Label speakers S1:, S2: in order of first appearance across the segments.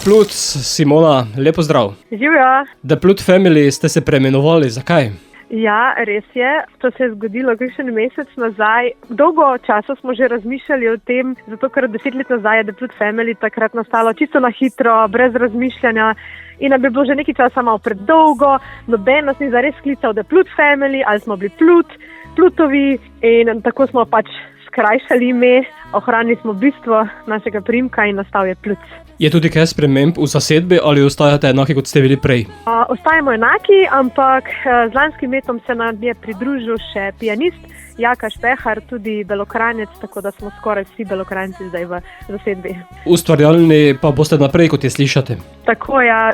S1: Plut, Simona, lepo zdrav.
S2: Živjo.
S1: The Plut Family ste se preimenovali, zakaj?
S2: Ja, res je. To se je zgodilo kakšen mesec nazaj. Dolgo časa smo že razmišljali o tem, zato ker 10 let nazaj je The Plut Family takrat nastalo čisto na hitro, brez razmišljanja. In nam bi bilo že nekaj časa malo predolgo, noben nas ni zares sklical The Plut Family, ali smo bili Plutovi in tako smo pač skrajšali ime, ohranili smo bistvo našega priimka in nastal je Plut.
S1: Je tudi kaj sprememb v zasedbi ali ostajate enaki, kot ste bili prej?
S2: Ostajamo enaki, ampak z lanskim letom se nam je pridružil še pianist Jaka Špehar, tudi Belokranjec, tako da smo skoraj vsi Belokranjci zdaj v zasedbi.
S1: Ustvarjalni pa boste naprej, kot je slišate.
S2: Tako ja,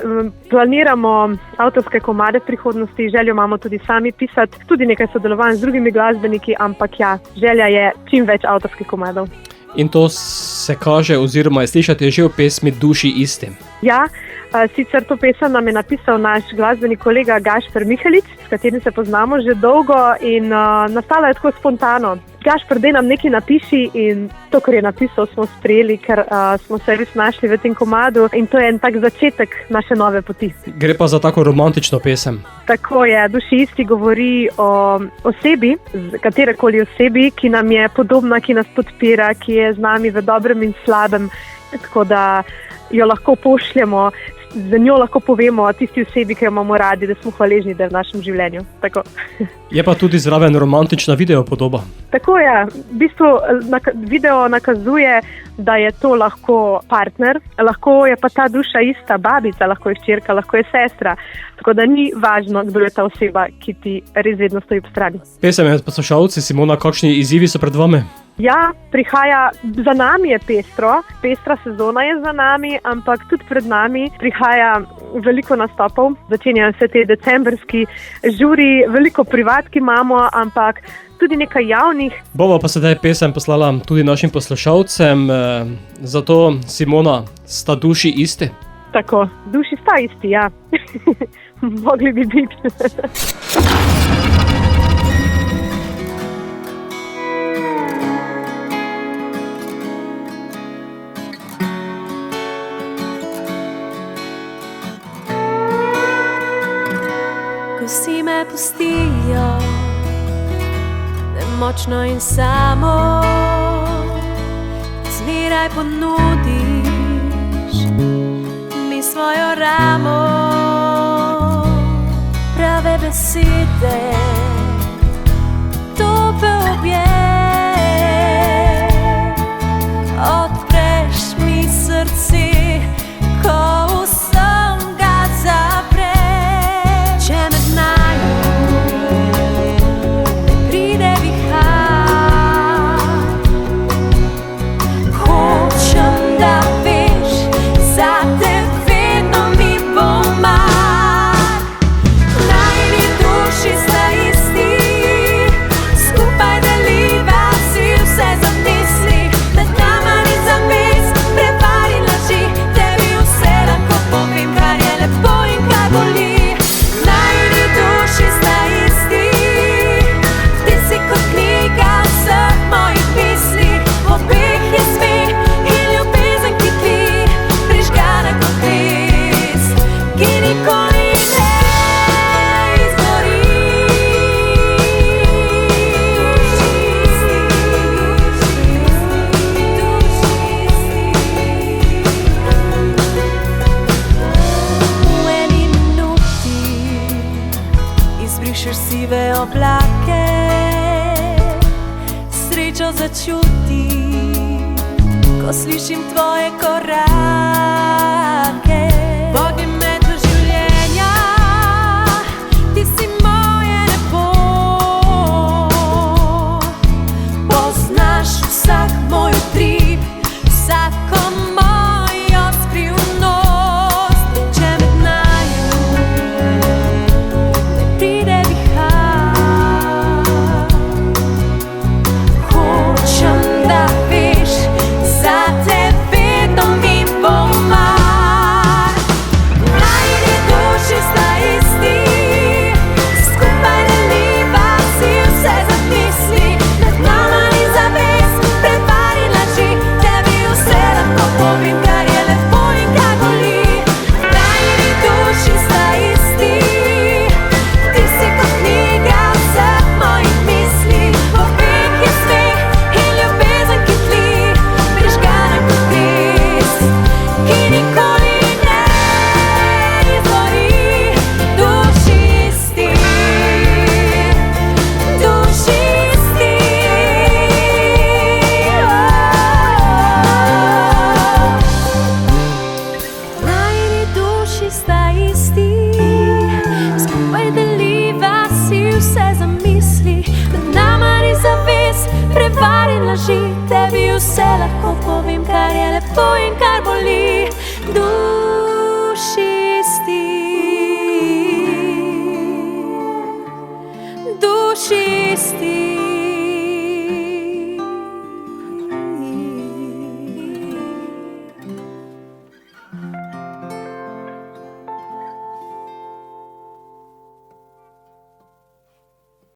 S2: planiramo avtorske komade v prihodnosti, željo imamo tudi sami pisati, tudi nekaj sodelovanj z drugimi glasbeniki, ampak ja, želja je čim več avtorskih komadov.
S1: In to se kaže oziroma je slišati že v pesmi Duši isti.
S2: Ja, sicer to pesem nam je napisal naš glasbeni kolega Gašper Mihelič, s katerim se poznamo že dolgo in nastala je tako spontano. Gašper, daj nam nekaj napiši in to, kar je napisal, smo sprejeli, ker smo se res našli v tem komadu in to je en tak začetek naše nove poti.
S1: Gre pa za tako romantično pesem.
S2: Tako je, Duši isti govori o osebi, katerekoli osebi, ki nam je podobna, ki nas podpira, ki je z nami v dobrem in slabem, tako da jo lahko pošljemo, za njo lahko povemo tisti osebi, ki jo imamo radi, da smo hvaležni, da je v našem življenju. Tako.
S1: Je pa tudi zraven romantična videopodoba.
S2: Tako je, v bistvu video nakazuje, da je to lahko partner, lahko je pa ta duša ista babica, lahko je hčerka, lahko je sestra, tako da ni važno, kdo je ta oseba, ki ti res vedno stoji ob strani. Pesem
S1: med poslušalci, Simona, kakšni izzivi so pred vami?
S2: Ja, prihaja, za nami je pestra sezona je za nami, ampak tudi pred nami prihaja veliko nastopov, začenjajo se te decembrski žuri, veliko privatki imamo, ampak tudi nekaj javnih.
S1: Bova pa sedaj pesem poslala tudi našim poslušalcem, zato Simona, sta duši isti?
S2: Tako, duši sta isti, ja. Mogli bi biti.
S3: Ko si me pustijo, nemočno in samo, zmeraj ponudiš mi svojo ramo, prave besede, topel objem, odpreš mi srce, ko vsem ga zapreš. Če med nami ne pride vihar, hočem, da veš, zate vedno mi bo mar. Najni duši sta isti, skupaj deliva si vse zamisli, med nama ni zames, prevari laži, tebi vse lahko povem, kar je lepo in kar boli. Sive oblake, srečo začutim, ko slišim tvoje korake. Vodi me do življenja, ti si moje nebo, poznaš vsak moj utrip, vsako mojo skrivnost. Če med naju ne pride hočem, da veš, zate vedno mi lahko povem, kar je lepo in kar